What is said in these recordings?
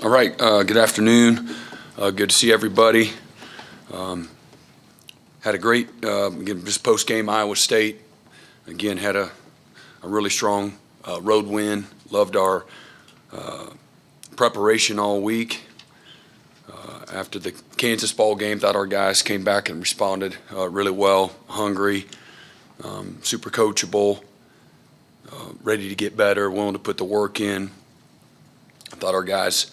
All right, good afternoon. Good to see everybody. Had a great, again, just post-game Iowa State. Again, had a really strong road win. Loved our preparation all week. After the Kansas ball game, thought our guys came back and responded really well, hungry, super coachable, ready to get better, willing to put the work in. I thought our guys,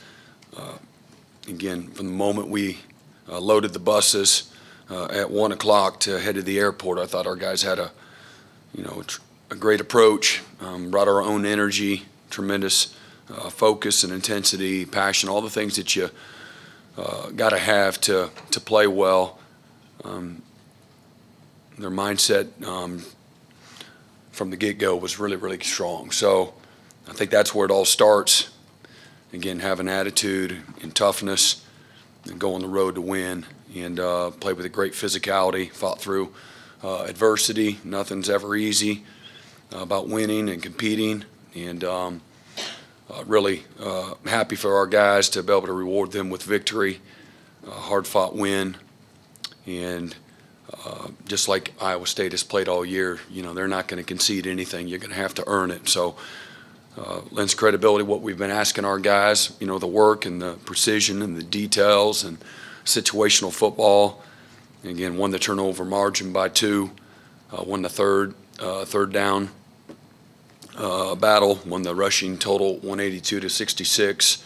again, from the moment we loaded the buses at 1 o'clock to head to the airport, I thought our guys had a great approach, brought our own energy, tremendous focus and intensity, passion, all the things that you got to have to play well. Their mindset from the get-go was really, really strong. So I think that's where it all starts. Again, have an attitude and toughness and go on the road to win and play with a great physicality, fought through adversity. Nothing's ever easy about winning and competing, and really happy for our guys to be able to reward them with victory, hard-fought win, and just like Iowa State has played all year, they're not going to concede anything. You're going to have to earn it. So lends credibility what we've been asking our guys, the work and the precision and the details and situational football. And again, won the turnover margin by 2, won the third down battle, won the rushing total 182 to 66,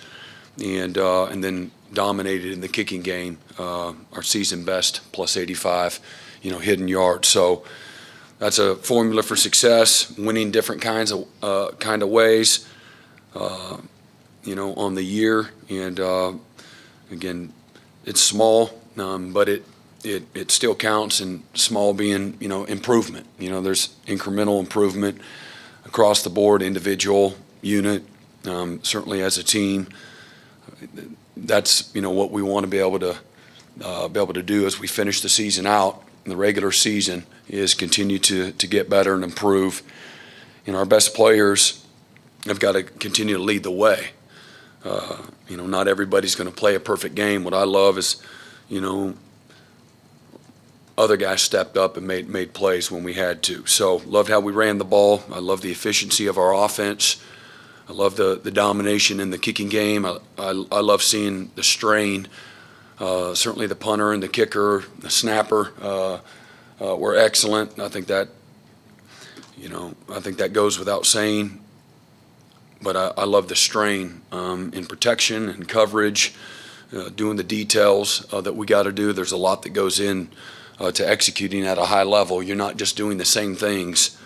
and then dominated in the kicking game, our season best plus 85, hidden yards. So that's a formula for success, winning different kinds of ways, on the year. And again, it's small, but it still counts. And small being improvement. There's incremental improvement across the board, individual, unit, certainly as a team. That's what we want to be able to do as we finish the season out. In the regular season is continue to get better and improve. And our best players have got to continue to lead the way. Not everybody's going to play a perfect game. What I love is, other guys stepped up and made plays when we had to. So loved how we ran the ball. I love the efficiency of our offense. I love the domination in the kicking game. I love seeing the strain. Certainly the punter and the kicker, the snapper were excellent. I think that goes without saying. But I love the strain in protection and coverage, doing the details that we got to do. There's a lot that goes in to executing at a high level. You're not just doing the same things.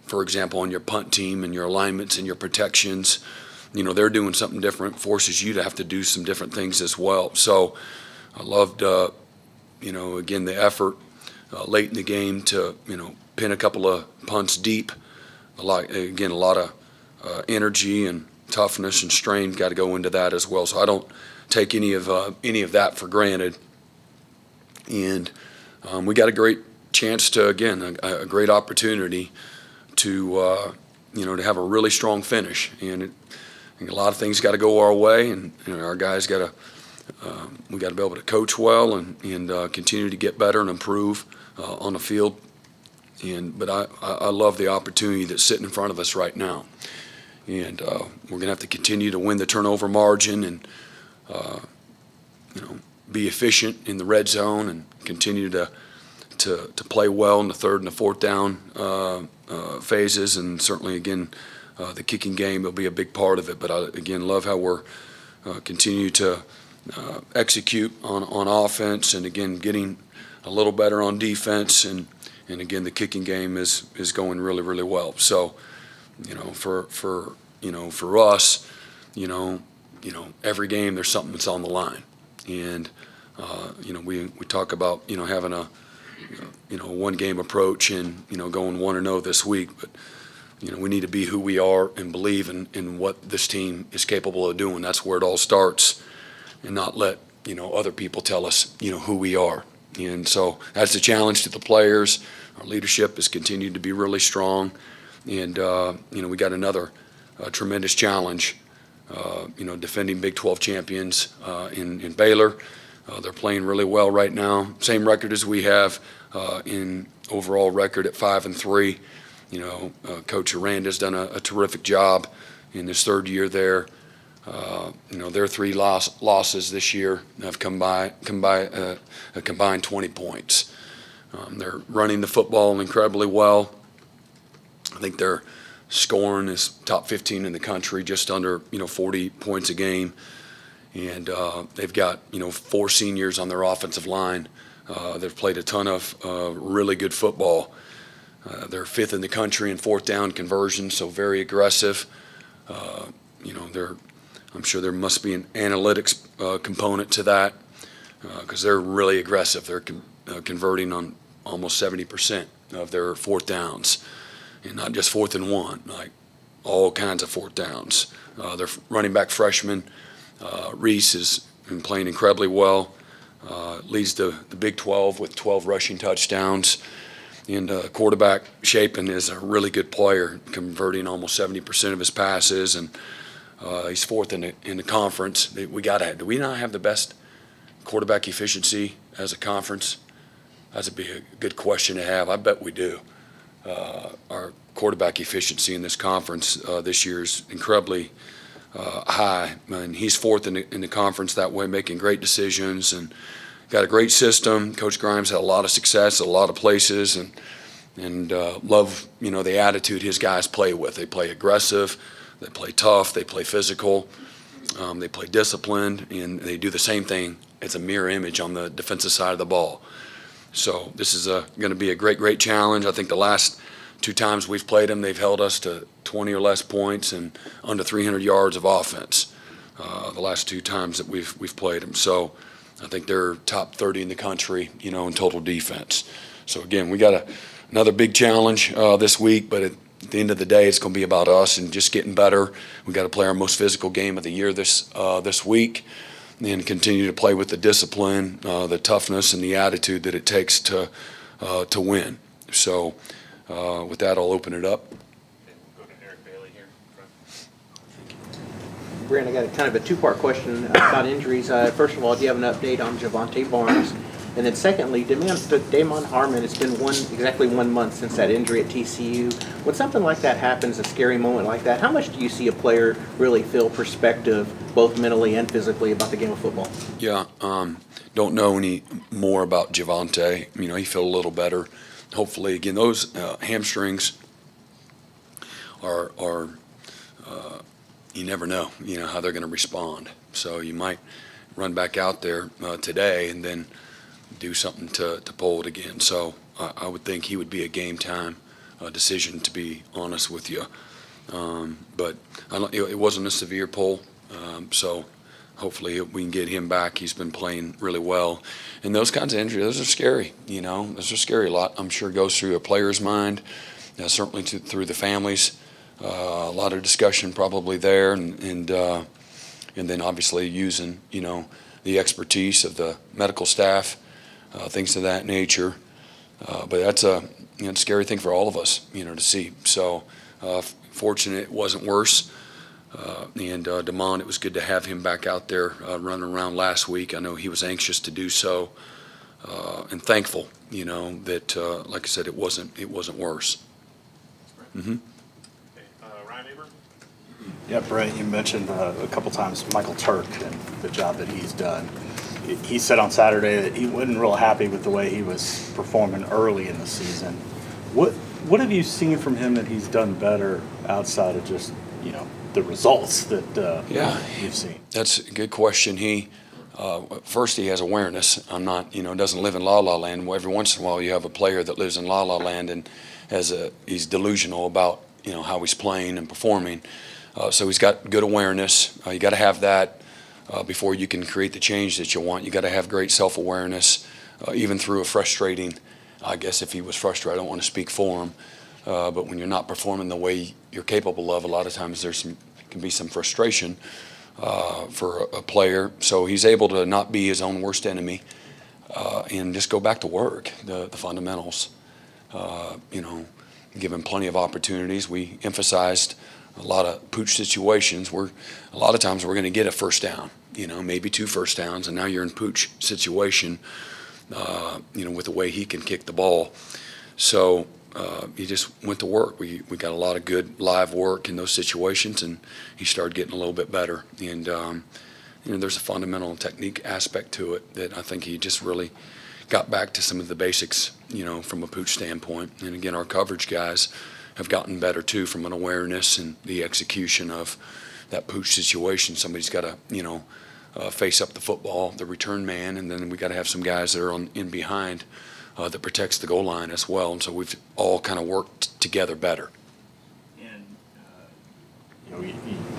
For example, on your punt team and your alignments and your protections. They're doing something different, forces you to have to do some different things as well. So I loved, again, the effort late in the game to, pin a couple of punts deep. A lot of energy and toughness and strain got to go into that as well. So I don't take any of that for granted. And we got a great chance to, again, a great opportunity to, to have a really strong finish. And I think a lot of things got to go our way, and our guys got to we got to be able to coach well and continue to get better and improve on the field. But I love the opportunity that's sitting in front of us right now, and we're going to have to continue to win the turnover margin and be efficient in the red zone and continue to play well in the third and the fourth down phases, and certainly again. The kicking game will be a big part of it, but I, again, love how we're continue to execute on offense, and again, getting a little better on defense, and again, the kicking game is going really, really well. So, for us, every game there's something that's on the line, and we talk about having a one game approach and going 1-0 this week, but. We need to be who we are and believe in what this team is capable of doing. That's where it all starts, and not let other people tell us who we are. And so that's the challenge to the players. Our leadership has continued to be really strong, and we got another tremendous challenge defending Big 12 champions in Baylor. They're playing really well right now. Same record as we have in overall record at 5-3. Coach Aranda's done a terrific job in his third year there. Their three losses this year have come by a combined 20 points. They're running the football incredibly well. I think their scoring is top 15 in the country, just under 40 points a game. And they've got 4 seniors on their offensive line. They've played a ton of really good football. They're 5th in the country in 4th down conversion, so very aggressive. I'm sure there must be an analytics component to that because they're really aggressive. They're converting on almost 70% of their 4th downs, and not just 4th and 1, like all kinds of 4th downs. Their running back freshman, Reese, has been playing incredibly well. Leads the Big 12 with 12 rushing touchdowns. And quarterback Chapin is a really good player, converting almost 70% of his passes, and he's 4th in the conference. Do we not have the best quarterback efficiency as a conference? That'd be a good question to have. I bet we do. Our quarterback efficiency in this conference this year is incredibly high, and he's 4th in the conference that way, making great decisions and got a great system. Coach Grimes had a lot of success at a lot of places, and love the attitude his guys play with. They play aggressive, they play tough, they play physical, they play disciplined, and they do the same thing. It's a mirror image on the defensive side of the ball. So this is going to be a great challenge. I think the last 2 times we've played them, they've held us to 20 or less points and under 300 yards of offense. The last 2 times that we've played them. So I think they're top 30 in the country, in total defense. So again, we got another big challenge this week, but at the end of the day, it's going to be about us and just getting better. We got to play our most physical game of the year this week, and continue to play with the discipline, the toughness, and the attitude that it takes to win. So with that, I'll open it up. Brent, I got kind of a 2-part question about injuries. First of all, do you have an update on Javonte Barnes? And then secondly, Damon Harmon, it's been exactly 1 month since that injury at TCU. When something like that happens, a scary moment like that, how much do you see a player really feel perspective, both mentally and physically, about the game of football? Yeah, don't know any more about Javonte. He felt a little better. Hopefully, again, those hamstrings are you never know, how they're going to respond. So you might run back out there today and then do something to pull it again. So I would think he would be a game time decision, to be honest with you. But it wasn't a severe pull, so hopefully we can get him back. He's been playing really well. And those kinds of injuries, those are scary, Those are scary. A lot, I'm sure, goes through a player's mind, certainly through the families. A lot of discussion probably there, and then obviously using the expertise of the medical staff, things of that nature. But that's a scary thing for all of us to see. So fortunate it wasn't worse. And Damon, it was good to have him back out there running around last week. I know he was anxious to do so, and thankful that like I said, it wasn't worse. Mm-hmm. Yeah, Brent, you mentioned a couple times Michael Turk and the job that he's done. He said on Saturday that he wasn't real happy with the way he was performing early in the season. What have you seen from him that he's done better outside of just the results that you've seen? That's a good question. He first, he has awareness. I'm not doesn't live in La La Land. Every once in a while you have a player that lives in La La Land and he's delusional about how he's playing and performing. So he's got good awareness. You got to have that before you can create the change that you want. You got to have great self-awareness, even through a frustrating. I guess if he was frustrated, I don't want to speak for him, but when you're not performing the way you're capable of, a lot of times can be some frustration for a player. So he's able to not be his own worst enemy and just go back to work, the fundamentals. Give him plenty of opportunities. We emphasized a lot of pooch situations where a lot of times we're going to get a first down, maybe 2 first downs, and now you're in pooch situation, with the way he can kick the ball. So he just went to work. We got a lot of good live work in those situations, and he started getting a little bit better. And there's a fundamental technique aspect to it that I think he just really got back to some of the basics, from a pooch standpoint. And again, our coverage guys have gotten better too from an awareness and the execution of that pooch situation. Somebody's got to, face up the football, the return man, and then we got to have some guys that are in behind that protects the goal line as well. And so we've all kind of worked together better. And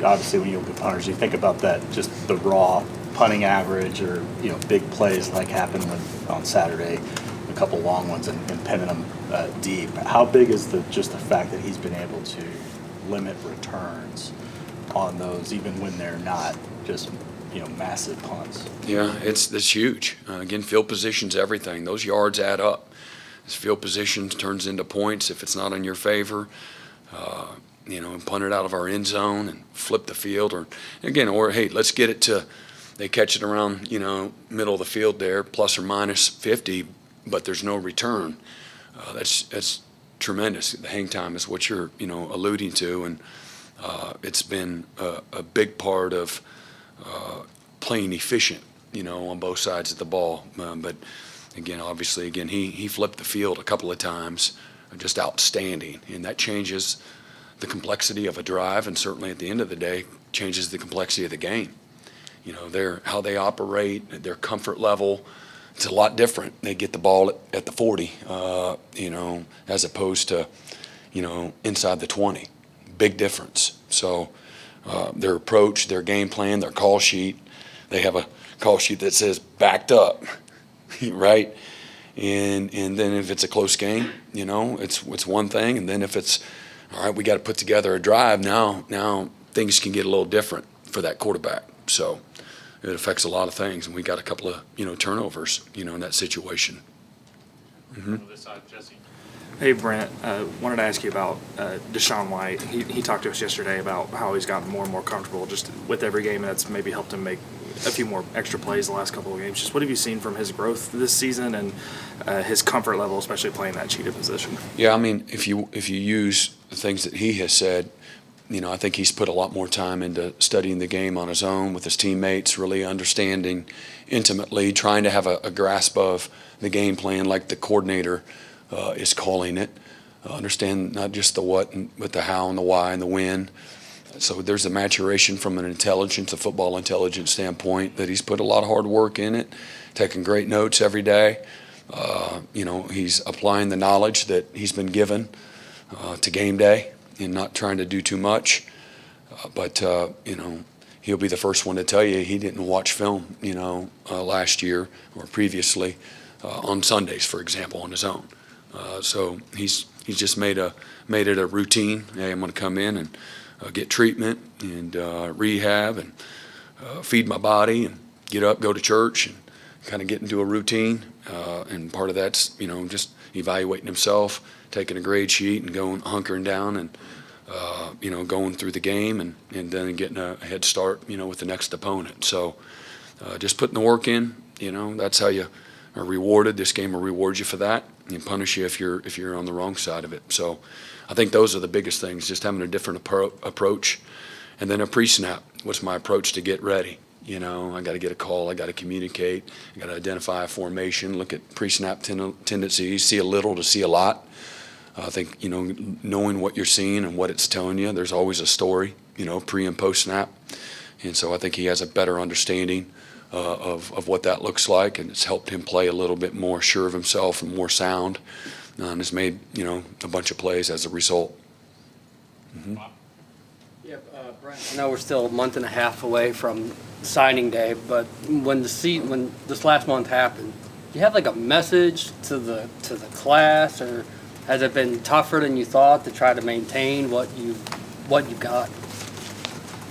obviously when you look at punters, you think about that, just the raw punting average, or big plays like happened on Saturday, a couple long ones and pinning them deep. How big is just the fact that he's been able to limit returns on those, even when they're not just massive punts? Yeah, it's huge. Again, field position's everything. Those yards add up. As field position turns into points if it's not in your favor. And punt it out of our end zone and flip the field, or hey, let's get it to. They catch it around, middle of the field there, plus or minus 50, but there's no return. That's tremendous. The hang time is what you're, alluding to, and it's been a big part of playing efficient, on both sides of the ball. But again, obviously, he flipped the field a couple of times, just outstanding, and that changes the complexity of a drive, and certainly at the end of the day, changes the complexity of the game. How they operate, their comfort level, it's a lot different. They get the ball at the 40, as opposed to, inside the 20. Big difference. So their approach, their game plan, their call sheet, they have a call sheet that says backed up, right? And then if it's a close game, it's one thing. And then if it's, all right, we got to put together a drive, now things can get a little different for that quarterback. So it affects a lot of things, and we got a couple of turnovers in that situation. On this side, Jesse. Hey, Brent, wanted to ask you about Deshaun White. He talked to us yesterday about how he's gotten more and more comfortable just with every game, and that's maybe helped him make a few more extra plays the last couple of games. Just what have you seen from his growth this season and his comfort level, especially playing that cheetah position? Yeah, I mean, if you use the things that he has said, I think he's put a lot more time into studying the game on his own with his teammates, really understanding intimately, trying to have a grasp of the game plan like the coordinator is calling it. Understand not just the what, but the how and the why and the when. So there's a maturation from an intelligence, a football intelligence standpoint, that he's put a lot of hard work in it, taking great notes every day. He's applying the knowledge that he's been given to game day and not trying to do too much. But he'll be the first one to tell you he didn't watch film, last year or previously on Sundays, for example, on his own. So he's just made it a routine. Hey, I'm going to come in and get treatment and rehab and feed my body and get up, go to church, and kind of get into a routine. And part of that's just evaluating himself, taking a grade sheet and going hunkering down and going through the game and then getting a head start with the next opponent. So just putting the work in. That's how you are rewarded. This game will reward you for that and punish you if you're on the wrong side of it. So I think those are the biggest things, just having a different approach. And then a pre-snap. What's my approach to get ready? I got to get a call. I got to communicate. I got to identify a formation, look at pre-snap tendencies, see a little to see a lot. I think, knowing what you're seeing and what it's telling you, there's always a story, pre and post snap. And so I think he has a better understanding of what that looks like, and it's helped him play a little bit more sure of himself and more sound, and has made, a bunch of plays as a result. Mm-hmm. Yeah, Brent, I know we're still a month and a half away from signing day, but when this last month happened, do you have like a message to the class, or has it been tougher than you thought to try to maintain what you got?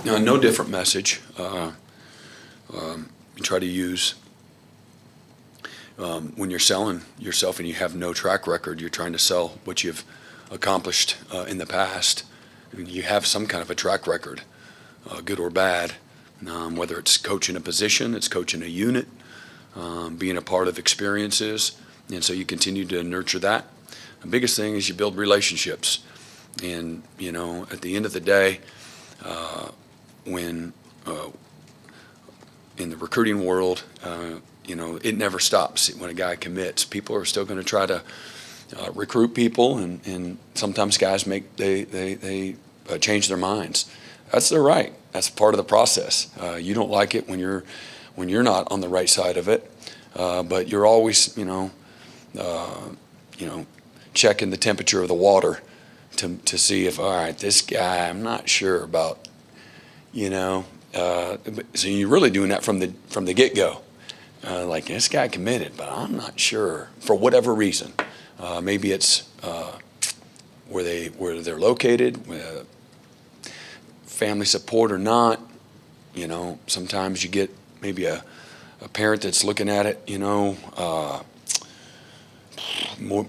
No different message. You try to use when you're selling yourself and you have no track record, you're trying to sell what you've accomplished in the past. you have some kind of a track record, good or bad, whether it's coaching a position, it's coaching a unit, being a part of experiences, and so you continue to nurture that. The biggest thing is you build relationships, and at the end of the day, when in the recruiting world, it never stops. When a guy commits, people are still going to try to recruit people, and sometimes guys they change their minds. That's their right. That's part of the process. You don't like it when you're not on the right side of it, but you're always checking the temperature of the water to see if, all right, this guy I'm not sure about. So you're really doing that from the get-go. Like, this guy committed, but I'm not sure for whatever reason. Maybe it's where they're located, family support or not. Sometimes you get maybe a parent that's looking at it,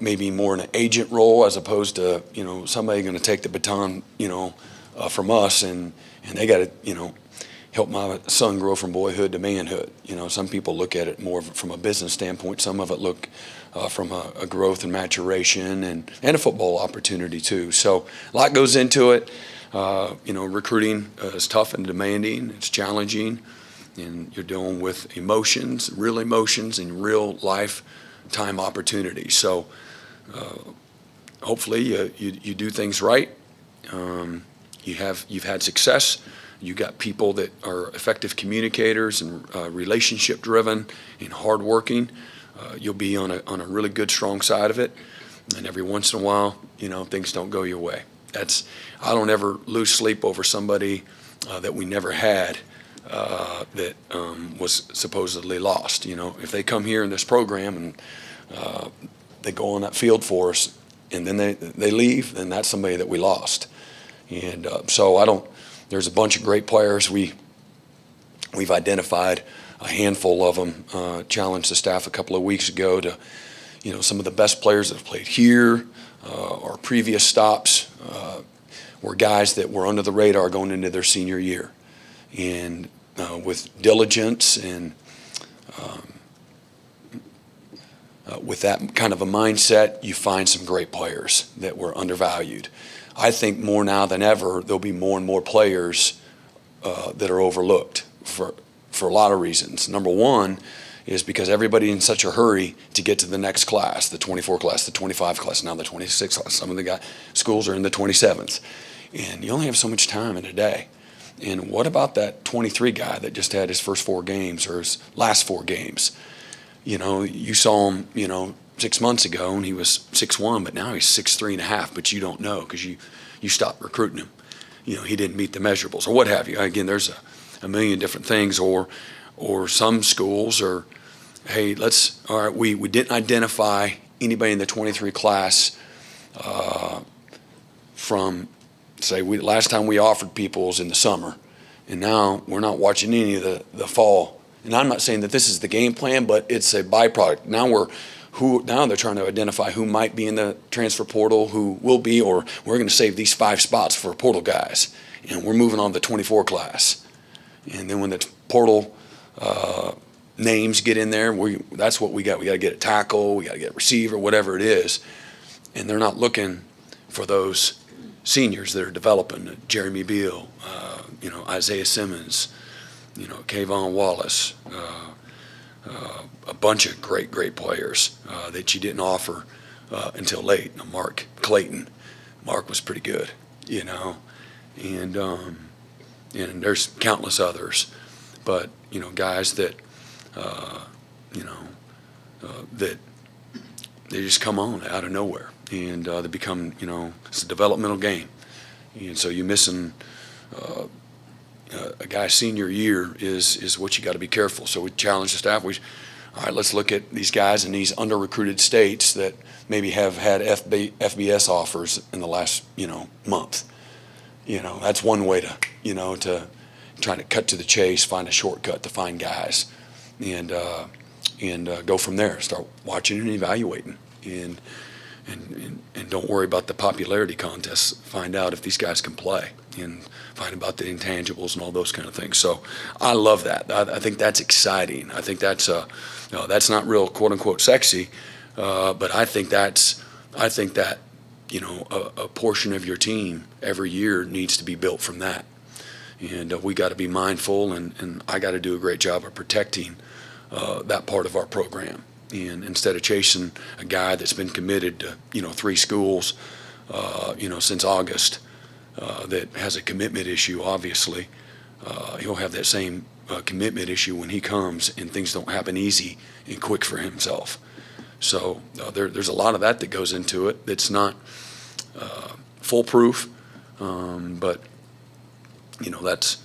maybe more in an agent role as opposed to somebody going to take the baton from us and they got to help my son grow from boyhood to manhood. Some people look at it more from a business standpoint. Some of it look from a growth and maturation and a football opportunity too. So a lot goes into it. Recruiting is tough and demanding. It's challenging, and you're dealing with real emotions, and real lifetime opportunities. So hopefully you do things right. You've had success. You got people that are effective communicators and relationship driven and hardworking. You'll be on a really good, strong side of it. And every once in a while, things don't go your way. I don't ever lose sleep over somebody that we never had that was supposedly lost. If they come here in this program and they go on that field for us, and then they leave, then that's somebody that we lost. And so there's a bunch of great players. We've identified a handful of them, challenged the staff a couple of weeks ago to, some of the best players that have played here, or previous stops, were guys that were under the radar going into their senior year. And with diligence and with that kind of a mindset, you find some great players that were undervalued. I think more now than ever, there'll be more and more players that are overlooked for a lot of reasons. Number one is because everybody's in such a hurry to get to the next class, the 24 class, the 25 class, now the 26 class. Some of the schools are in the 27s. And you only have so much time in a day. And what about that 23 guy that just had his first 4 games or his last 4 games? You saw him, 6 months ago, and he was 6'1", but now he's 6'3.5", but you don't know because you stopped recruiting him. He didn't meet the measurables or what have you. Again, there's a million different things, or some schools are, hey, all right, we didn't identify anybody in the 23 class from, say, last time we offered people was in the summer, and now we're not watching any of the fall. And I'm not saying that this is the game plan, but it's a byproduct. Now they're trying to identify who might be in the transfer portal, who will be, or we're going to save these 5 spots for portal guys, and we're moving on to the 24 class. And then when the portal names get in there, that's what we got. We got to get a tackle, we got to get a receiver, whatever it is. And they're not looking for those seniors that are developing, Jeremy Beal, Isaiah Simmons, Kayvon Wallace, a bunch of great players that you didn't offer until late. Mark Clayton, Mark was pretty good, and there's countless others, but guys that that they just come on out of nowhere, and they become it's a developmental game, and so you're missing. A guy's senior year is what you got to be careful. So we challenge the staff. All right, let's look at these guys in these under-recruited states that maybe have had FBS offers in the last month. That's one way to try to cut to the chase, find a shortcut to find guys, and go from there. Start watching and evaluating, and and don't worry about the popularity contests. Find out if these guys can play and find about the intangibles and all those kind of things. So I love that. I think that's exciting. I think that's not real quote unquote sexy, but I think that a portion of your team every year needs to be built from that. And we got to be mindful, and I got to do a great job of protecting that part of our program. And instead of chasing a guy that's been committed to 3 schools since August that has a commitment issue, obviously he'll have that same commitment issue when he comes and things don't happen easy and quick for himself. So there's a lot of that goes into it that's not foolproof, but that's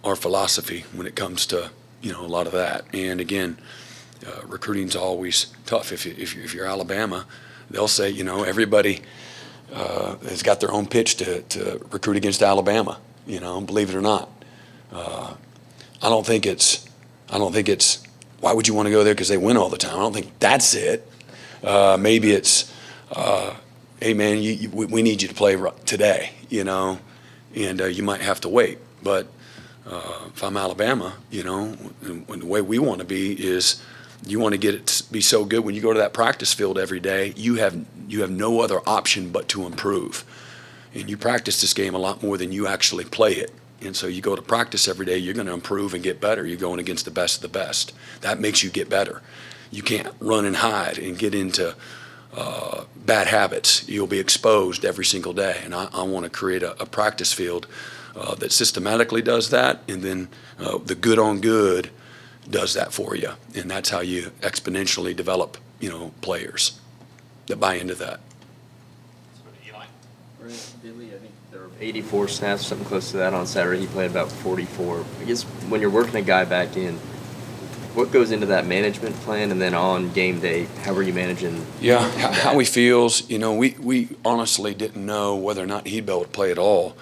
our philosophy when it comes to a lot of that. And again, recruiting's always tough. If you're Alabama, they'll say everybody has got their own pitch to recruit against Alabama. Believe it or not. I don't think it's why would you want to go there because they win all the time. I don't think that's it. Maybe it's hey man, we need you to play today. And you might have to wait. But if I'm Alabama, and the way we want to be is you want to get it to be so good when you go to that practice field every day, you have no other option but to improve. And you practice this game a lot more than you actually play it. And so you go to practice every day, you're going to improve and get better. You're going against the best of the best. That makes you get better. You can't run and hide and get into bad habits. You'll be exposed every single day. And I want to create a practice field that systematically does that, and then the good on good does that for you. And that's how you exponentially develop, players that buy into that. Billy, I think there were 84 snaps, something close to that on Saturday. He played about 44. I guess when you're working a guy back in, what goes into that management plan? And then on game day, how are you managing? Yeah, how he feels. We honestly didn't know whether or not he'd be able to play at all.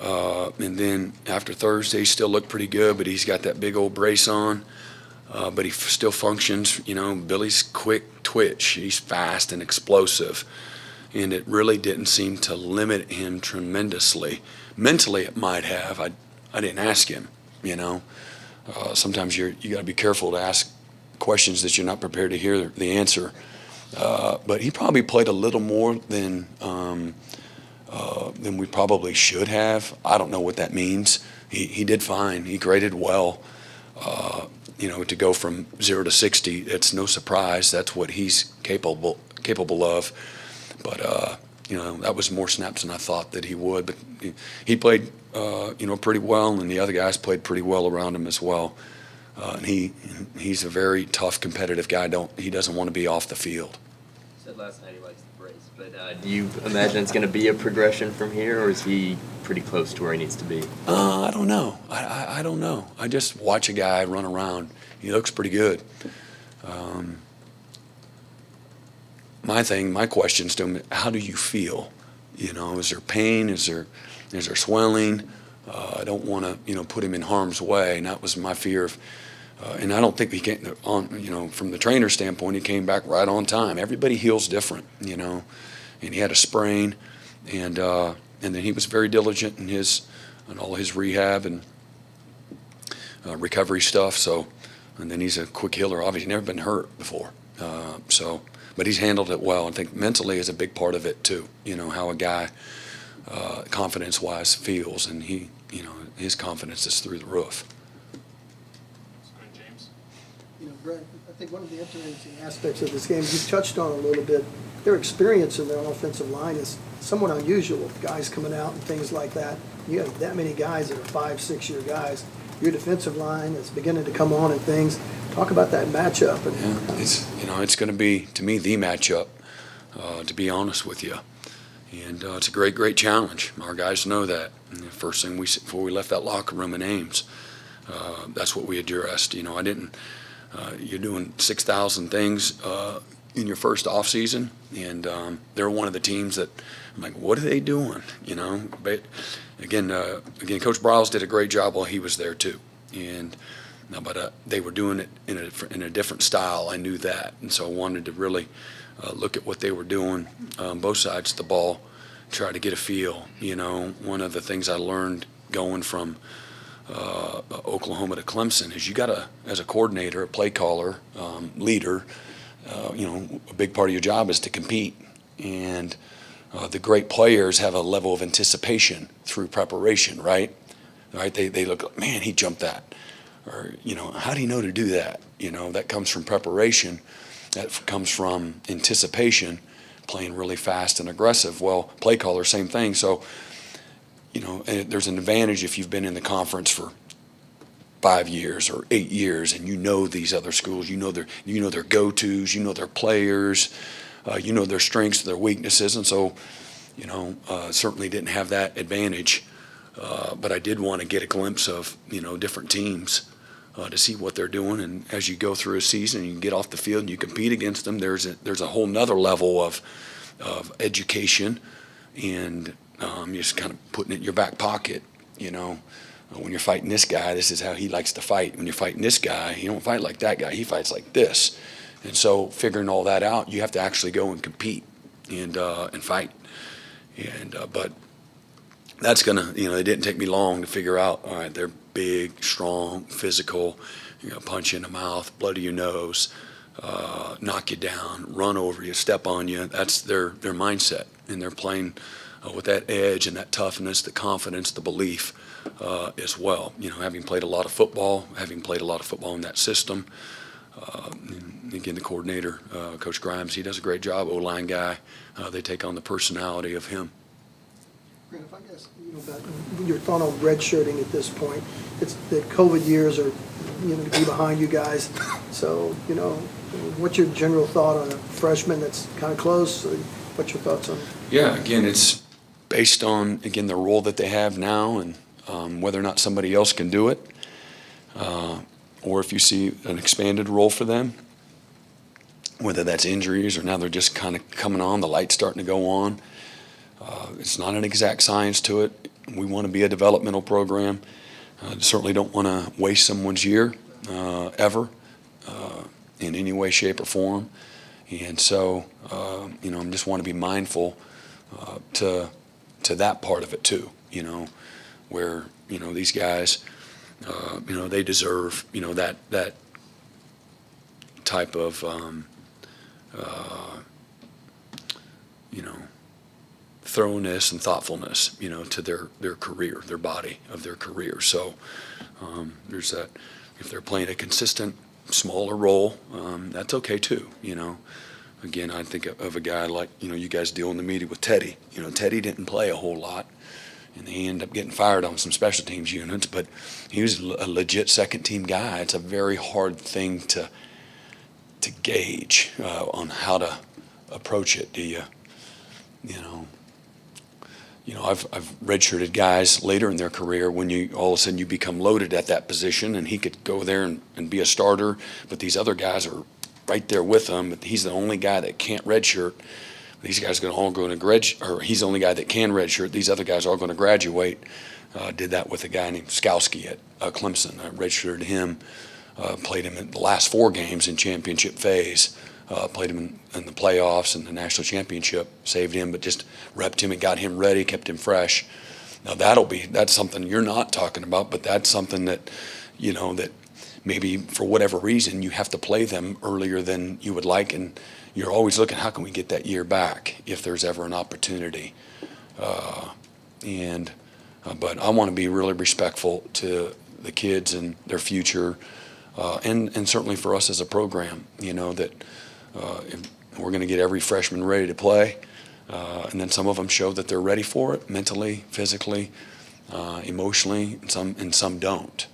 And then after Thursday, he still looked pretty good, but he's got that big old brace on. But he still functions. Billy's quick twitch. He's fast and explosive. And it really didn't seem to limit him tremendously. Mentally, it might have. I didn't ask him, Sometimes you got to be careful to ask questions that you're not prepared to hear the answer. But he probably played a little more than we probably should have. I don't know what that means. He did fine. He graded well. To go from 0 to 60, it's no surprise. That's what he's capable of. But that was more snaps than I thought that he would. But he played pretty well, and the other guys played pretty well around him as well. And he's a very tough, competitive guy. He doesn't want to be off the field. You said last night he likes the brace, but do you imagine it's going to be a progression from here, or is he pretty close to where he needs to be? I don't know. I don't know. I just watch a guy run around. He looks pretty good. My questions to him: how do you feel? Is there pain? Is there swelling? I don't want to put him in harm's way, and that was my fear of. And I don't think he came on. From the trainer's standpoint, he came back right on time. Everybody heals different, and he had a sprain, and then he was very diligent in all his rehab and recovery stuff. So, and then he's a quick healer. Obviously, never been hurt before, but he's handled it well. I think mentally is a big part of it too. How a guy confidence-wise feels, and his confidence is through the roof. Brent, I think one of the interesting aspects of this game, you touched on a little bit, their experience in their offensive line is somewhat unusual. Guys coming out and things like that. You have that many guys that are 5-6 year guys. Your defensive line is beginning to come on and things. Talk about that matchup. It's going to be, to me, the matchup, to be honest with you. And it's a great challenge. Our guys know that. And the first thing before we left that locker room in Ames, that's what we addressed. I didn't. You're doing 6,000 things in your first off season, and they're one of the teams that I'm like, what are they doing? But again, Coach Bryles did a great job while he was there too, but they were doing it in a different style. I knew that, and so I wanted to really look at what they were doing, both sides of the ball, try to get a feel. One of the things I learned going from Oklahoma to Clemson is you got to, as a coordinator, a play caller, leader, a big part of your job is to compete. And the great players have a level of anticipation through preparation, right? They look like, man, he jumped that. Or, how do you know to do that? That comes from preparation. That comes from anticipation, playing really fast and aggressive. Well, play caller, same thing. So, there's an advantage if you've been in the conference for 5 years or 8 years, and these other schools, their go-tos, their players, their strengths, their weaknesses, and so, certainly didn't have that advantage, but I did want to get a glimpse of, different teams to see what they're doing, and as you go through a season, you get off the field and you compete against them. There's a whole nother level of education, and you're just kind of putting it in your back pocket, When you're fighting this guy, this is how he likes to fight. When you're fighting this guy, he don't fight like that guy. He fights like this. And so figuring all that out, you have to actually go and compete and fight. But that's going to, it didn't take me long to figure out, all right, they're big, strong, physical, punch you in the mouth, blood to your nose, knock you down, run over you, step on you. That's their mindset. And they're playing with that edge and that toughness, the confidence, the belief as well. Having played a lot of football in that system. Again, the coordinator, Coach Grimes, he does a great job. O-line guy, they take on the personality of him. Brent, if I guess, about your thought on redshirting at this point, it's the COVID years are, to be behind you guys. So, what's your general thought on a freshman that's kind of close? What's your thoughts on it? Yeah, again, it's based on, the role that they have now and whether or not somebody else can do it, or if you see an expanded role for them, whether that's injuries or now they're just kind of coming on, the light's starting to go on. It's not an exact science to it. We want to be a developmental program. Certainly don't want to waste someone's year ever in any way, shape, or form. And so, I just want to be mindful to that part of it too, where, these guys, they deserve, that type of, thoroughness and thoughtfulness, to their career, their body of their career. So there's that. If they're playing a consistent, smaller role, that's okay too, Again, I think of a guy like, you guys deal in the media with Teddy. Teddy didn't play a whole lot, and he ended up getting fired on some special teams units, but he was a legit second-team guy. It's a very hard thing to gauge on how to approach it. I've redshirted guys later in their career when all of a sudden you become loaded at that position, and he could go there and be a starter, but these other guys are right there with him. But he's the only guy that can't redshirt. These guys are all going to graduate, or he's the only guy that can redshirt. These other guys are all going to graduate. Did that with a guy named Skowski at Clemson. I redshirted him, played him in the last 4 games in championship phase. Played him in the playoffs and the national championship, saved him, but just repped him and got him ready, kept him fresh. Now that's something you're not talking about, but that's something that, that maybe for whatever reason you have to play them earlier than you would like, and you're always looking, how can we get that year back if there's ever an opportunity? But I want to be really respectful to the kids and their future, and certainly for us as a program, that we're going to get every freshman ready to play, and then some of them show that they're ready for it mentally, physically, emotionally, and some don't.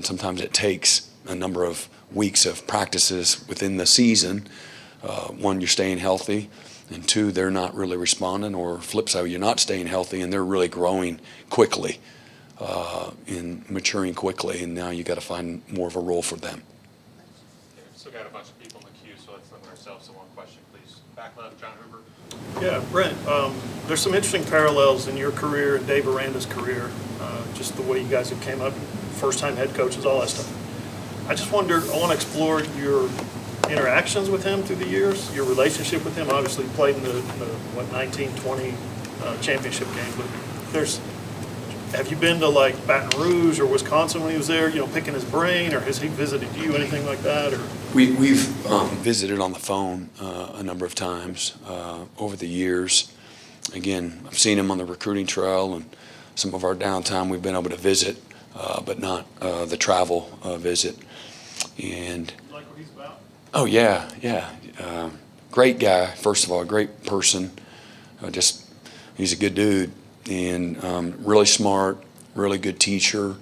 Sometimes it takes a number of weeks of practices within the season. One, you're staying healthy, and 2, they're not really responding, or flip side, you're not staying healthy and they're really growing quickly and maturing quickly, and now you got to find more of a role for them. We've still got a bunch of people in the queue, so let's limit ourselves to one question, please. Back left, John Hoover. Yeah, Brent, there's some interesting parallels in your career and Dave Aranda's career, just the way you guys have came up, first-time head coaches, all that stuff. I just wonder, I want to explore your interactions with him through the years, your relationship with him? Obviously played in the 1920 championship game, but have you been to like Baton Rouge or Wisconsin when he was there, picking his brain, or has he visited you, anything like that? Or We've visited on the phone a number of times over the years. Again, I've seen him on the recruiting trail, and some of our downtime we've been able to visit, but not the travel visit. And you like what he's about? oh yeah, great guy. First of all, great person. He's a good dude, and really smart, really good teacher.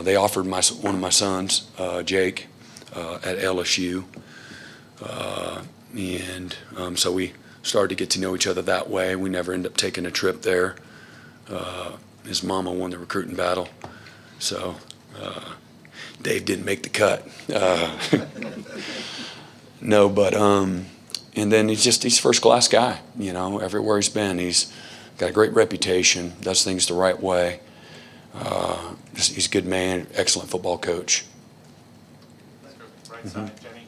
They offered one of my sons, Jake, at LSU, and so we started to get to know each other that way. We never ended up taking a trip there. His mama won the recruiting battle, so Dave didn't make the cut. No, but and then he's first class guy. Everywhere he's been, he's got a great reputation. Does things the right way. He's a good man, excellent football coach. Let's go to the right side, Jenny.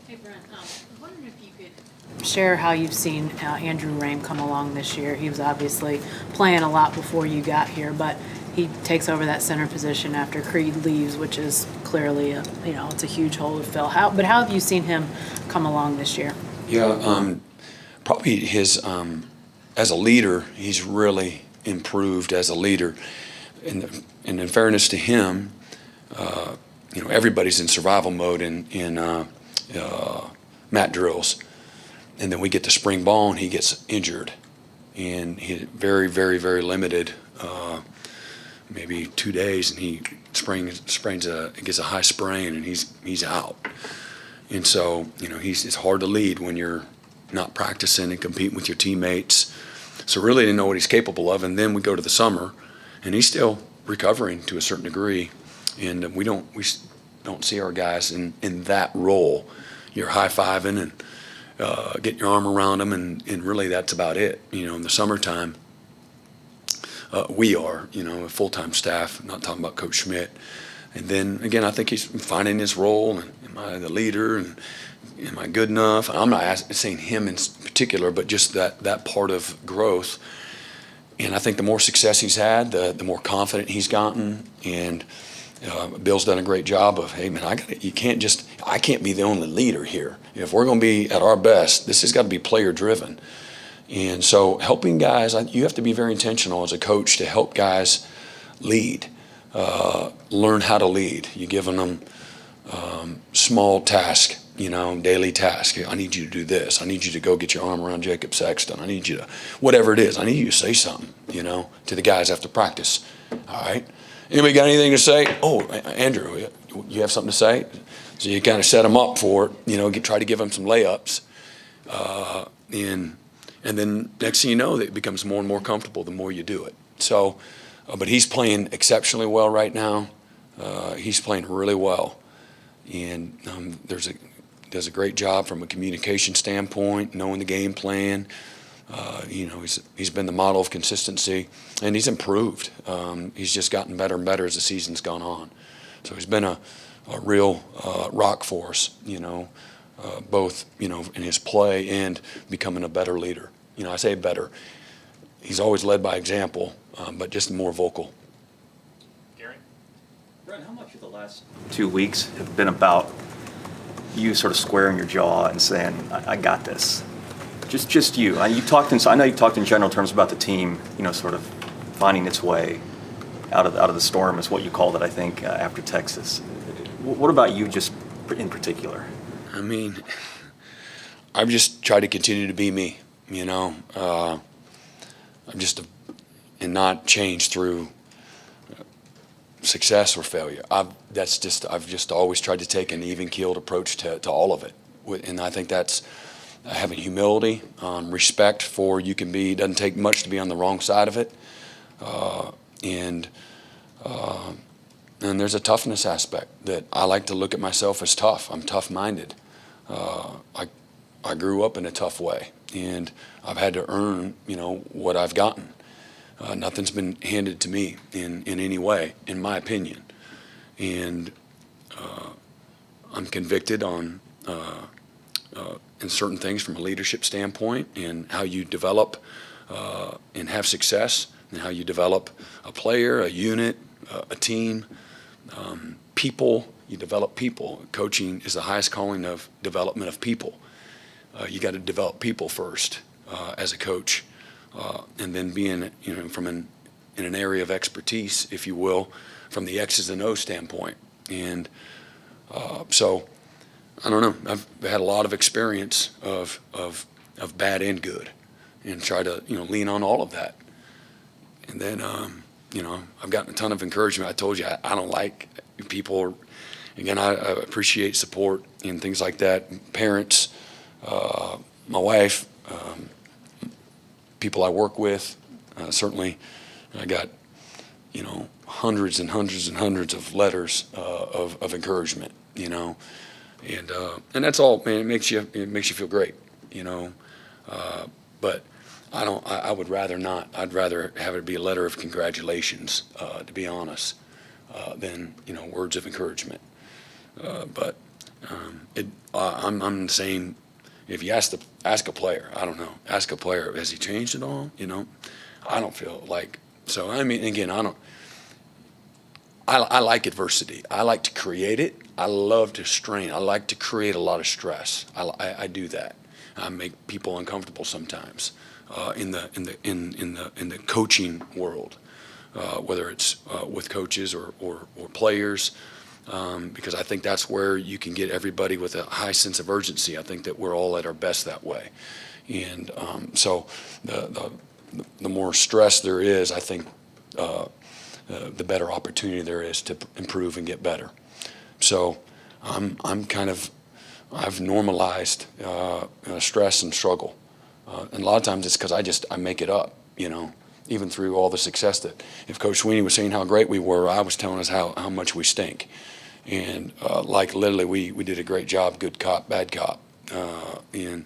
Hey, Brent, I'm wondering if you could share how you've seen Andrew Rame come along this year. He was obviously playing a lot before you got here, but he takes over that center position after Creed leaves, which is clearly it's a huge hole to fill. How have you seen him come along this year? Yeah, probably his as a leader, he's really improved as a leader. And in fairness to him, everybody's in survival mode in mat drills, and then we get to spring ball and he gets injured, and he's very, very, very limited. Maybe 2 days, and he gets a high sprain, and he's out. And so it's hard to lead when you're not practicing and competing with your teammates. So really didn't know what he's capable of. And then we go to the summer, and he's still recovering to a certain degree. And we don't see our guys in that role. You're high-fiving and getting your arm around them, and really that's about it. In the summertime, we are, a full-time staff, not talking about Coach Schmidt. And then, again, I think he's finding his role, and am I the leader, and am I good enough? I'm not saying him in particular, but just that part of growth. And I think the more success he's had, the more confident he's gotten. And Bill's done a great job of, hey, man, I can't be the only leader here. If we're going to be at our best, this has got to be player-driven. And so helping guys, you have to be very intentional as a coach to help guys lead, learn how to lead. You're giving them small tasks, daily tasks. I need you to do this. I need you to go get your arm around Jacob Sexton. I need you to, whatever it is, I need you to say something, to the guys after practice. All right? Anybody got anything to say? Oh, Andrew, you have something to say? So you kind of set them up for it, try to give them some layups. And then next thing you know, it becomes more and more comfortable the more you do it. So, but he's playing exceptionally well right now. He's playing really well. And does a great job from a communication standpoint, knowing the game plan. He's been the model of consistency, and he's improved. He's just gotten better and better as the season's gone on. So he's been a real rock for us, both, in his play and becoming a better leader. I say better. He's always led by example, but just more vocal. Gary? Brent, how much of the last 2 weeks have been about you sort of squaring your jaw and saying, I got this? Just you. I know you've talked in general terms about the team, sort of finding its way out of the storm is what you called it, I think, after Texas. What about you just in particular? I mean, I've just tried to continue to be me, I'm just and not change through success or failure. I've just always tried to take an even-keeled approach to all of it, and I think that's having humility, respect for doesn't take much to be on the wrong side of it, and there's a toughness aspect that I like to look at myself as tough. I'm tough-minded. I grew up in a tough way, and I've had to earn, what I've gotten. Nothing's been handed to me in any way, in my opinion. And I'm convicted on in certain things from a leadership standpoint, and how you develop and have success, and how you develop a player, a unit, a team, people. You develop people. Coaching is the highest calling of development of people. You got to develop people first as a coach, and then being, from in an area of expertise, if you will, from the X's and O's standpoint. And so, I don't know. I've had a lot of experience of bad and good, and try to lean on all of that. And then I've gotten a ton of encouragement. I told you I don't like people. Again, I appreciate support and things like that. Parents, my wife, people I work with. Certainly, I got hundreds and hundreds and hundreds of letters of encouragement. And that's all, man. It makes you feel great. But I don't. I would rather not. I'd rather have it be a letter of congratulations, to be honest, than words of encouragement. But I'm saying, if you ask a player, I don't know, ask a player, has he changed at all? I don't feel like so. I mean, again, I like adversity. I like to create it. I love to strain. I like to create a lot of stress. I do that. I make people uncomfortable sometimes in the coaching world, whether it's with coaches or players. Because I think that's where you can get everybody with a high sense of urgency. I think that we're all at our best that way. And so the more stress there is, I think the better opportunity there is to improve and get better. So I've normalized stress and struggle. And a lot of times it's because I make it up, even through all the success that, if Coach Sweeney was saying how great we were, I was telling us how much we stink. And literally we did a great job, good cop, bad cop, and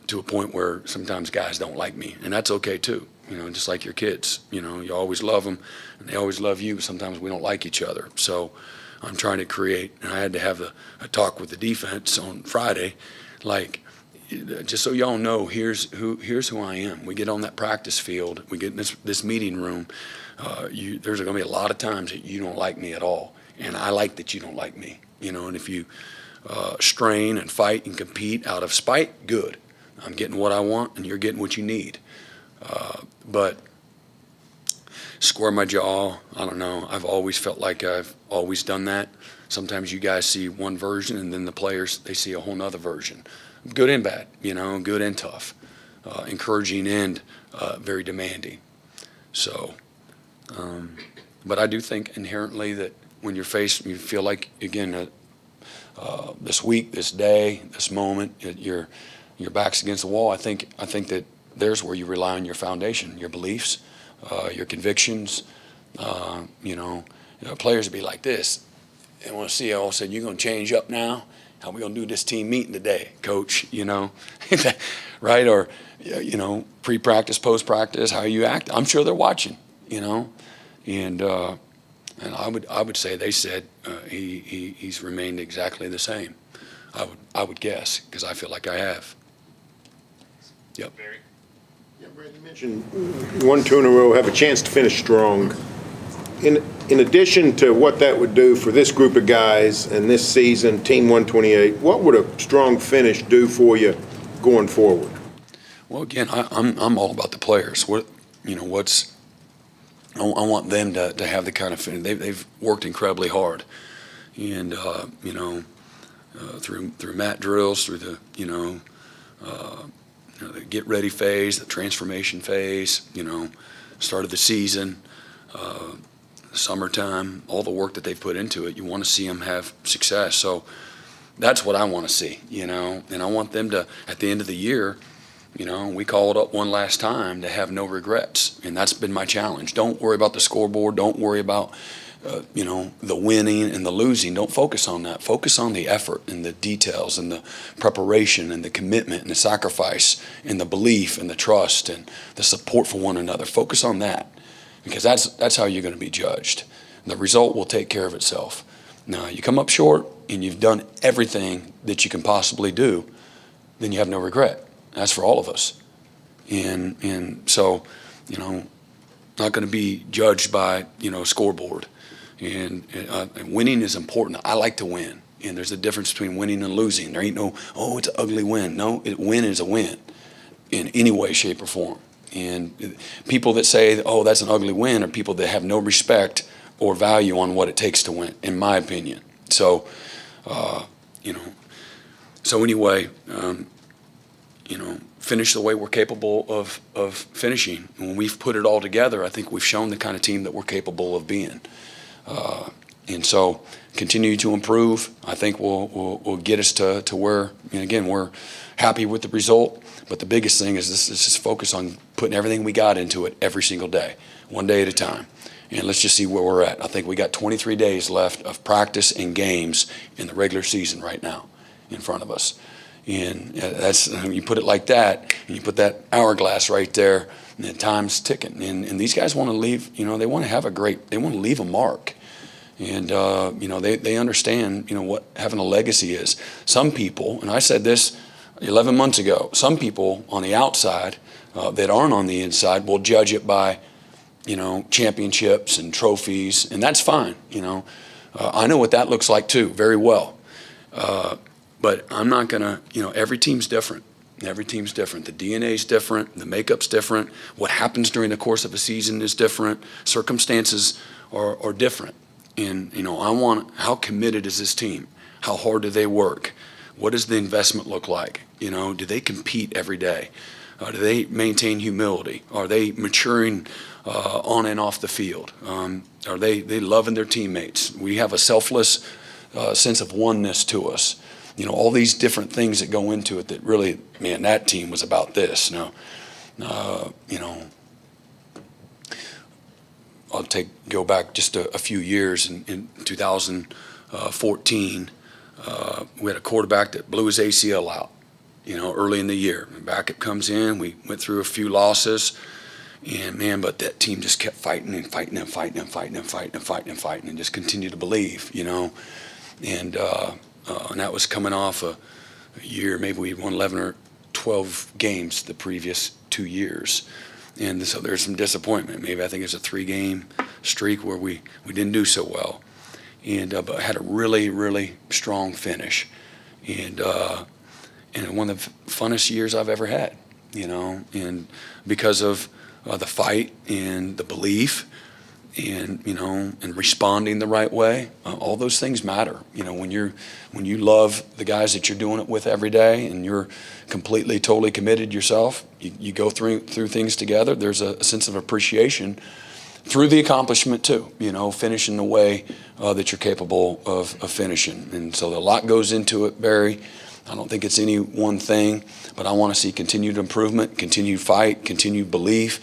to a point where sometimes guys don't like me, and that's okay too. Just like your kids, you always love them, and they always love you. Sometimes we don't like each other. So I'm trying to create, and I had to have a talk with the defense on Friday, just so y'all know, here's who I am. We get on that practice field, we get in this meeting room. There's going to be a lot of times that you don't like me at all. And I like that you don't like me, and if you strain and fight and compete out of spite, good. I'm getting what I want and you're getting what you need. But square my jaw, I don't know. I've always felt like I've always done that. Sometimes you guys see one version and then the players, they see a whole nother version. Good and bad, good and tough. Encouraging and very demanding. So, but I do think inherently that when you're faced, you feel like, again, this week, this day, this moment, your back's against the wall. I think that there's where you rely on your foundation, your beliefs, your convictions. Players would be like this. They want to see all of a sudden, you're going to change up now. How we going to do this team meeting today, coach? Right? Or pre-practice, post-practice, how you act. I'm sure they're watching. And I would say they said he's remained exactly the same. I would guess, because I feel like I have. Yep. Barry? Yeah, Brent, you mentioned 1-2 in a row, have a chance to finish strong. In addition to what that would do for this group of guys and this season, Team 128, what would a strong finish do for you going forward? Well, again, I'm all about the players. I want them to have the kind of finish. They've worked incredibly hard, and through mat drills, through the the get ready phase, the transformation phase, start of the season, summertime, all the work that they've put into it. You want to see them have success. So that's what I want to see, and I want them to, at the end of the year, we call it up one last time, to have no regrets. And that's been my challenge. Don't worry about the scoreboard. Don't worry about, the winning and the losing. Don't focus on that. Focus on the effort and the details and the preparation and the commitment and the sacrifice and the belief and the trust and the support for one another. Focus on that, because that's how you're going to be judged. The result will take care of itself. Now, you come up short, and you've done everything that you can possibly do, then you have no regret. That's for all of us. And so, not going to be judged by, scoreboard. And winning is important. I like to win. And there's a difference between winning and losing. There ain't no, it's an ugly win. No, win is a win in any way, shape, or form. And people that say, that's an ugly win are people that have no respect or value on what it takes to win, in my opinion. So, so anyway, finish the way we're capable of finishing. When we've put it all together, I think we've shown the kind of team that we're capable of being. And so continue to improve. I think will get us to where, again, we're happy with the result. But the biggest thing is this is just focus on putting everything we got into it every single day, one day at a time. And let's just see where we're at. I think we got 23 days left of practice and games in the regular season right now in front of us. And that's, you put it like that, and you put that hourglass right there, and the time's ticking. And these guys want to leave, they want to have they want to leave a mark. And, they understand, what having a legacy is. Some people, and I said this 11 months ago, some people on the outside that aren't on the inside will judge it by, championships and trophies, and that's fine. I know what that looks like too, very well. But I'm not gonna, every team's different. Every team's different. The DNA's different. The makeup's different. What happens during the course of a season is different. Circumstances are different. And, how committed is this team? How hard do they work? What does the investment look like? Do they compete every day? Do they maintain humility? Are they maturing on and off the field? Are they loving their teammates? We have a selfless sense of oneness to us. All these different things that go into it that really, man, that team was about this. Go back just a few years in 2014. We had a quarterback that blew his ACL out, early in the year. Backup comes in. We went through a few losses. And man, but that team just kept fighting and fighting and fighting and fighting and fighting and fighting and fighting and just continued to believe, And that was coming off a year, maybe we won 11 or 12 games the previous 2 years. And so there's some disappointment. Maybe I think it's a 3-game streak where we didn't do so well. And but had a really, really strong finish. And one of the funnest years I've ever had, and because of the fight and the belief and, and responding the right way, all those things matter. When you love the guys that you're doing it with every day and you're completely, totally committed yourself, you go through things together, there's a sense of appreciation through the accomplishment too, finishing the way that you're capable of finishing. And so a lot goes into it, Barry. I don't think it's any one thing, but I want to see continued improvement, continued fight, continued belief,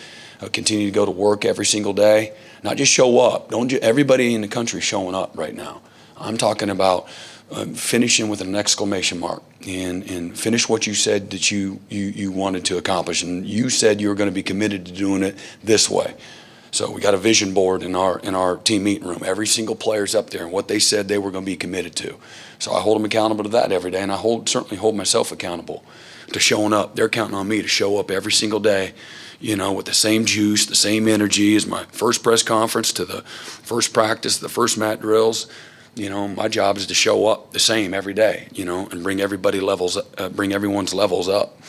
continue to go to work every single day. Not just show up. Everybody in the country is showing up right now. I'm talking about finishing with an exclamation mark and finish what you said that you wanted to accomplish. And you said you were going to be committed to doing it this way. So we got a vision board in our team meeting room. Every single player's up there and what they said they were going to be committed to. So I hold them accountable to that every day, and I certainly hold myself accountable to showing up. They're counting on me to show up every single day, with the same juice, the same energy as my first press conference to the first practice, the first mat drills. My job is to show up the same every day, and bring everyone's levels up.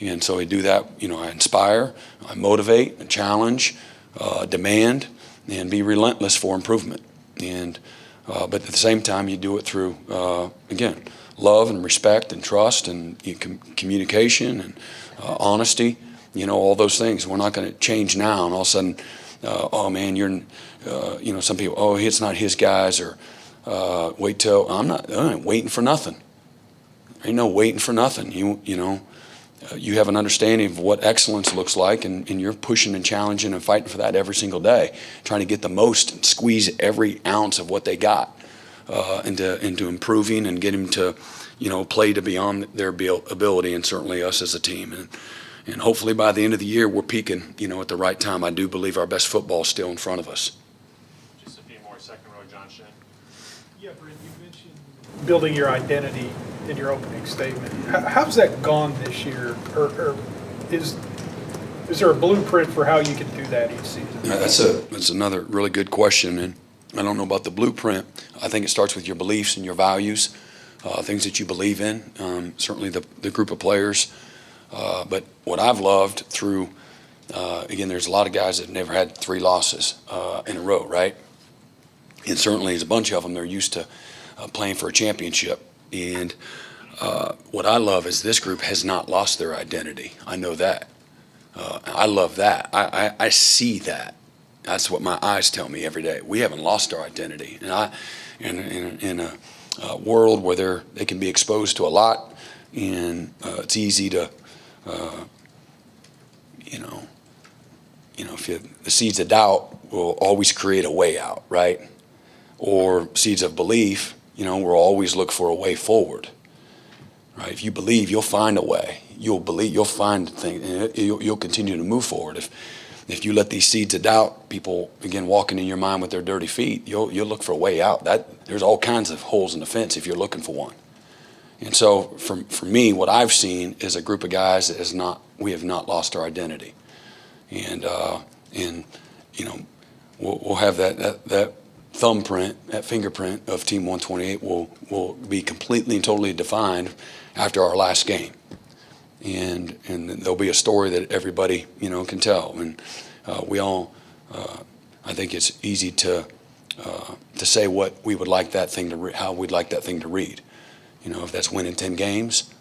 And so I do that, I inspire, I motivate, I challenge, demand, and be relentless for improvement. And but at the same time, you do it through, again, love and respect and trust and communication and honesty, all those things. We're not going to change now and all of a sudden, oh man, some people, it's not his guys, or wait till, I ain't waiting for nothing. Ain't no waiting for nothing. You have an understanding of what excellence looks like, and you're pushing and challenging and fighting for that every single day, trying to get the most and squeeze every ounce of what they got into improving and get them to, play to beyond their ability, and certainly us as a team. And hopefully by the end of the year, we're peaking, at the right time. I do believe our best football is still in front of us. Just a few more, second row, John Shin. Yeah, Brent, you mentioned building your identity in your opening statement. How's that gone this year? Or is there a blueprint for how you can do that each season? Yeah, that's another really good question, and I don't know about the blueprint. I think it starts with your beliefs and your values, things that you believe in. Certainly the group of players, but what I've loved through, again, there's a lot of guys that have never had 3 losses in a row, right? And certainly there's a bunch of them that are used to playing for a championship. And what I love is this group has not lost their identity. I know that. I love that. I see that. That's what my eyes tell me every day. We haven't lost our identity. And in a world where they can be exposed to a lot, and it's easy to, if the seeds of doubt will always create a way out, right? Or seeds of belief, we'll always look for a way forward, right? If you believe, you'll find a way. You'll believe, you'll find things, you'll continue to move forward. If you let these seeds of doubt, people again walking in your mind with their dirty feet, you'll look for a way out. There's all kinds of holes in the fence if you're looking for one. And so for me, what I've seen is a group of guys that we have not lost our identity. And we'll have that thumbprint, that fingerprint of Team 128 will be completely and totally defined after our last game. And there'll be a story that everybody, can tell. And we all, I think it's easy to say what we would like that thing how we'd like that thing to read. If that's winning 10 games,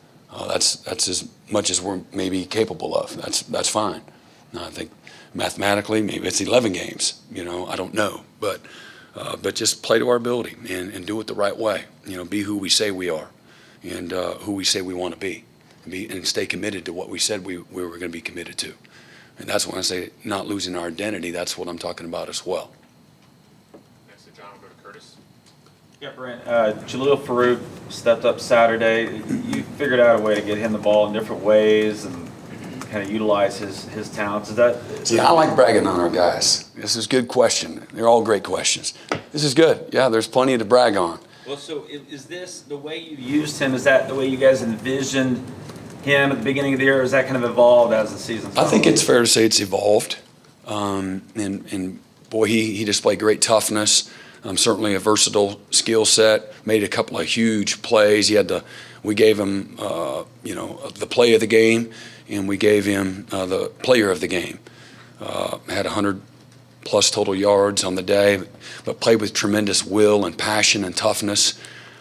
that's as much as we're maybe capable of. That's fine. Now, I think mathematically, maybe it's 11 games. I don't know, but just play to our ability and do it the right way. Be who we say we are, and who we say we want to be, and stay committed to what we said we were going to be committed to. And that's when I say not losing our identity. That's what I'm talking about as well. Next to John, we'll go to Curtis. Yeah, Brent. Jaleel Farouk stepped up Saturday. You figured out a way to get him the ball in different ways and kind of utilize his talents. See, I like bragging on our guys. This is a good question. They're all great questions. This is good. Yeah, there's plenty to brag on. Well, so is this the way you used him? Is that the way you guys envisioned him at the beginning of the year, or has that kind of evolved as the season's gone? I think it's fair to say it's evolved. And boy, he displayed great toughness. Certainly a versatile skill set. Made a couple of huge plays. We gave him, the play of the game, and we gave him the player of the game. Had 100+ total yards on the day, but played with tremendous will and passion and toughness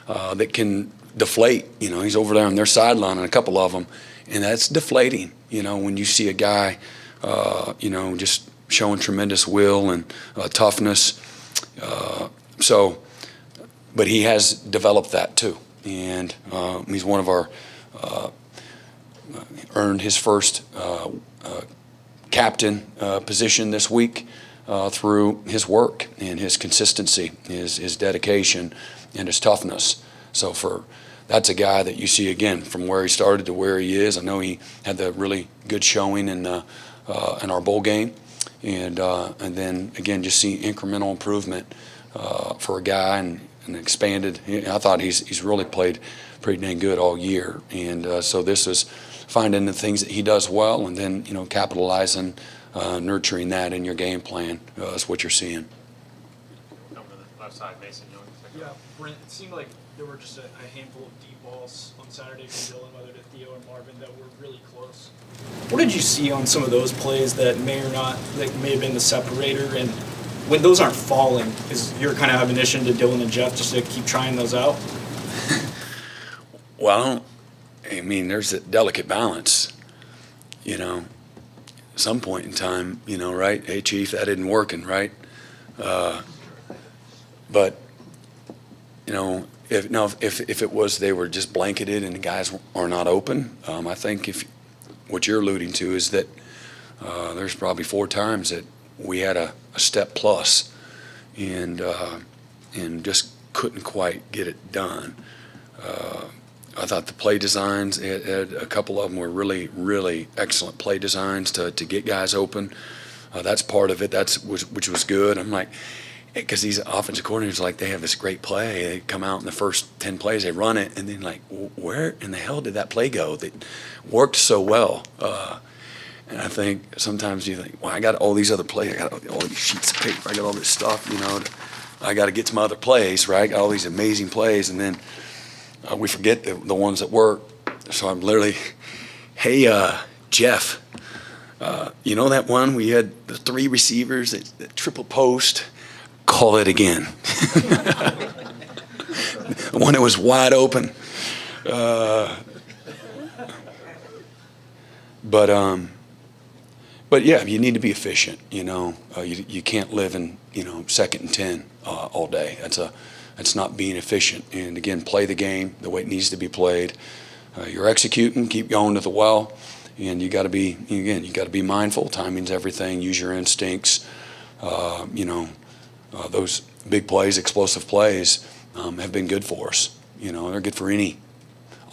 that can deflate. He's over there on their sideline on a couple of them, and that's deflating. When you see a guy, just showing tremendous will and toughness. But he has developed that too, and he's one of our earned his first captain position this week through his work and his consistency, his dedication, and his toughness. So that's a guy that you see again from where he started to where he is. I know he had the really good showing in our bowl game, and then again just see incremental improvement for a guy and expanded. I thought he's really played pretty dang good all year, and so this is finding the things that he does well, and then capitalizing, nurturing that in your game plan is what you're seeing. Come to the left side, Mason. You want to take Yeah, Brent, it seemed like there were just a handful of deep balls on Saturday from Dylan, whether to Theo or Marvin, that were really close. What did you see on some of those plays that may have been the separator? And when those aren't falling, is your kind of admonition to Dylan and Jeff just to keep trying those out? Well, there's a delicate balance, at some point in time, right? Hey, Chief, that isn't working, right? But, if it was they were just blanketed and the guys are not open, I think what you're alluding to is that there's probably 4 times that we had a step plus and just couldn't quite get it done. I thought the play designs, a couple of them were really, really excellent play designs to get guys open. That's part of it. Which was good. I'm like, because these offensive coordinators, like, they have this great play. They come out in the first 10 plays, they run it, and then, like, where in the hell did that play go that worked so well? And I think sometimes you think, well, I got all these other plays. I got all these sheets of paper. I got all this stuff, I got to get to my other plays, right? I got all these amazing plays, and then we forget the ones that work. So I'm literally, hey, Jeff, you know that one we had the 3 receivers that triple post? Call it again. The one that was wide open. But yeah, you need to be efficient. You can't live in 2nd and 10 all day. That's not being efficient. And again, play the game the way it needs to be played. You're executing, keep going to the well, and you got to be mindful. Timing's everything. Use your instincts. Those big plays, explosive plays, have been good for us. They're good for any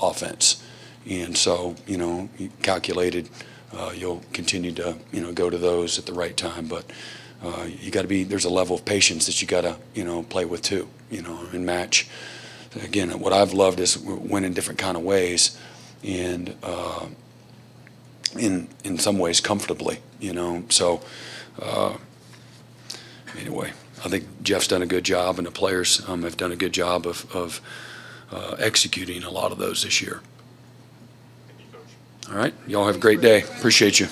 offense. And so, calculated, you'll continue to, go to those at the right time. But there's a level of patience that you got to, play with too, and match. Again, what I've loved is win in different kind of ways, and in some ways comfortably, So anyway, I think Jeff's done a good job, and the players have done a good job of executing a lot of those this year. All right, y'all have a great day. Appreciate you.